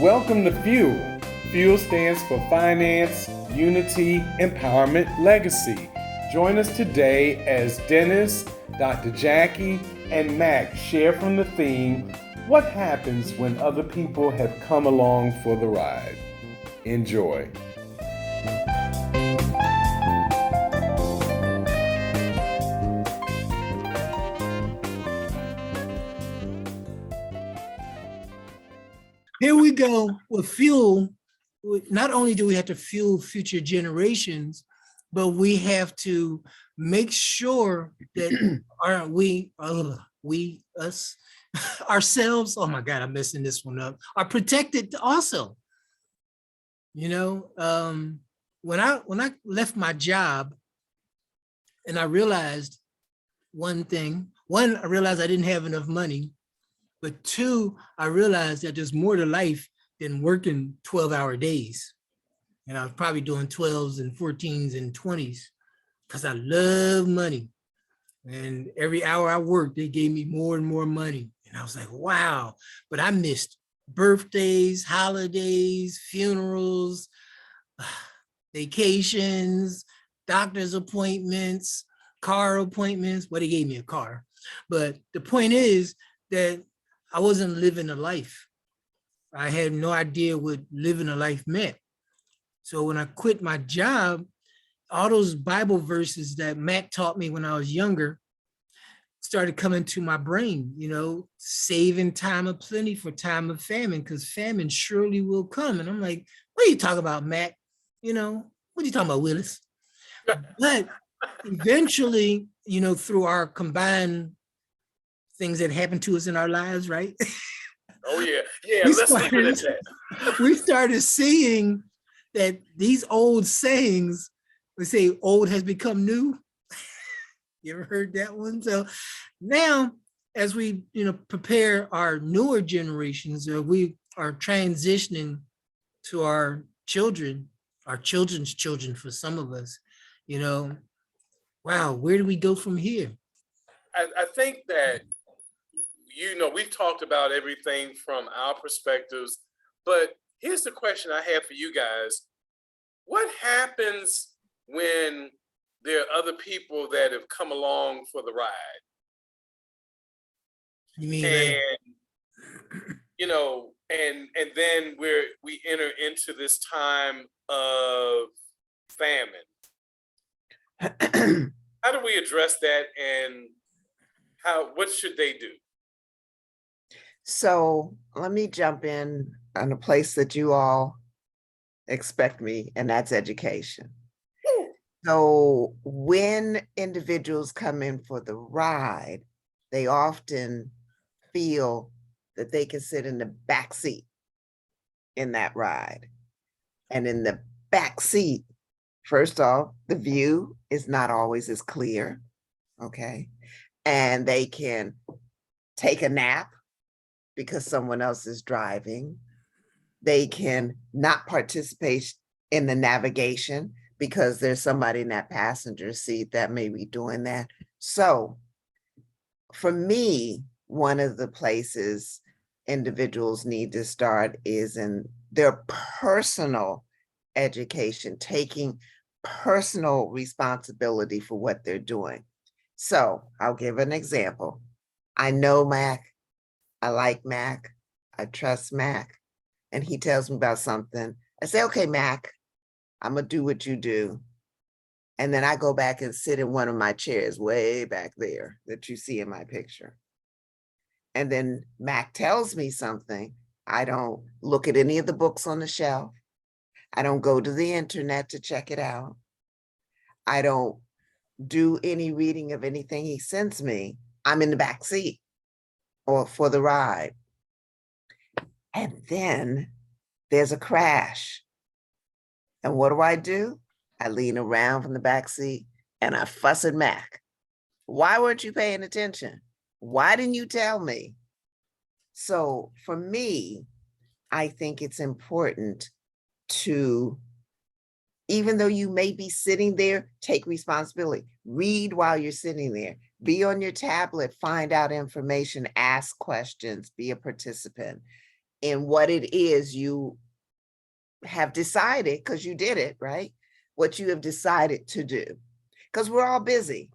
Welcome to Fuel. Fuel stands for Finance, Unity, Empowerment, Legacy. Join us today as Dennis, Dr. Jackie, and Mac share from the theme, What Happens When Other People Have Come Along for the Ride? Enjoy. Here we go with fuel. Not only do we have to fuel future generations, but we have to make sure that us, ourselves, oh my God, I'm messing this one up, are protected also. You know, when I left my job and I realized one thing, one, I realized I didn't have enough money, but two, I realized that there's more to life than working 12-hour days. And I was probably doing 12s and 14s and 20s because I love money. And every hour I worked, they gave me more and more money. And I was like, wow, but I missed birthdays, holidays, funerals, vacations, doctor's appointments, car appointments. Well, they gave me a car. But the point is that I wasn't living a life. I had no idea what living a life meant. So when I quit my job, all those Bible verses that Matt taught me when I was younger started coming to my brain, you know, saving time of plenty for time of famine, because famine surely will come. And I'm like, what are you talking about, Matt? You know, what are you talking about, Willis? But eventually, you know, through our combined things that happen to us in our lives, right? Oh yeah, let's leave it at that. We started seeing that these old sayings, we say old has become new. You ever heard that one? So now, as we prepare our newer generations, we are transitioning to our children, our children's children for some of us, you know, wow, where do we go from here? I think that, we've talked about everything from our perspectives, but here's the question I have for you guys. What happens when there are other people that have come along for the ride? You mean, and then we enter into this time of famine. How do we address that, and what should they do? So let me jump in on a place that you all expect me, and that's education. So when individuals come in for the ride, they often feel that they can sit in the back seat in that ride. And in the back seat, first off, the view is not always as clear, okay? And they can take a nap because someone else is driving. They can not participate in the navigation because there's somebody in that passenger seat that may be doing that. So for me, one of the places individuals need to start is in their personal education, taking personal responsibility for what they're doing. So I'll give an example. I know Mac. I like Mac, I trust Mac, and he tells me about something. I say, okay, Mac, I'm gonna do what you do. And then I go back and sit in one of my chairs way back there that you see in my picture. And then Mac tells me something. I don't look at any of the books on the shelf. I don't go to the internet to check it out. I don't do any reading of anything he sends me. I'm in the back seat or for the ride. And then there's a crash. And what do? I lean around from the back seat and I fuss at Mac. Why weren't you paying attention? Why didn't you tell me? So for me, I think it's important to, even though you may be sitting there, take responsibility. Read while you're sitting there. Be on your tablet, find out information, ask questions, be a participant. in what it is you have decided, because you did it, right? What you have decided to do. Because we're all busy.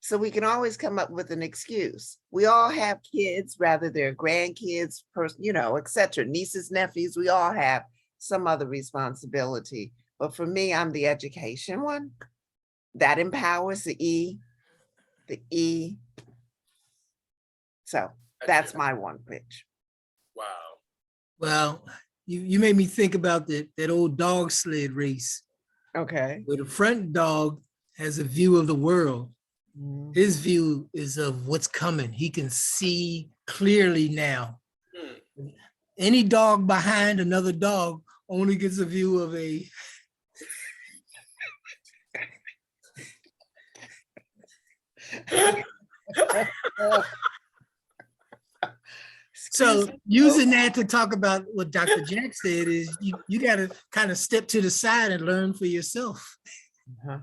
So we can always come up with an excuse. We all have kids, rather they're grandkids, et cetera, nieces, nephews, we all have some other responsibility. But for me, I'm the education one. That empowers the E. So that's my one pitch. Wow. Well, you made me think about that old dog sled race, Okay. where the front dog has a view of the world. Mhm. His view is of what's coming. He can see clearly now. Any dog behind another dog only gets a view of a So using that to talk about what Dr. Jack said is you got to kind of step to the side and learn for yourself. Yeah.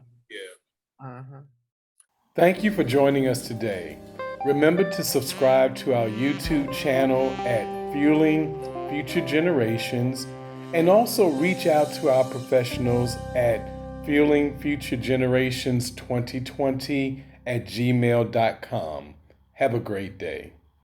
Thank you for joining us today. Remember to subscribe to our YouTube channel at Fueling Future Generations, and also reach out to our professionals at fuelingfuturegenerations2020@gmail.com. Have a great day.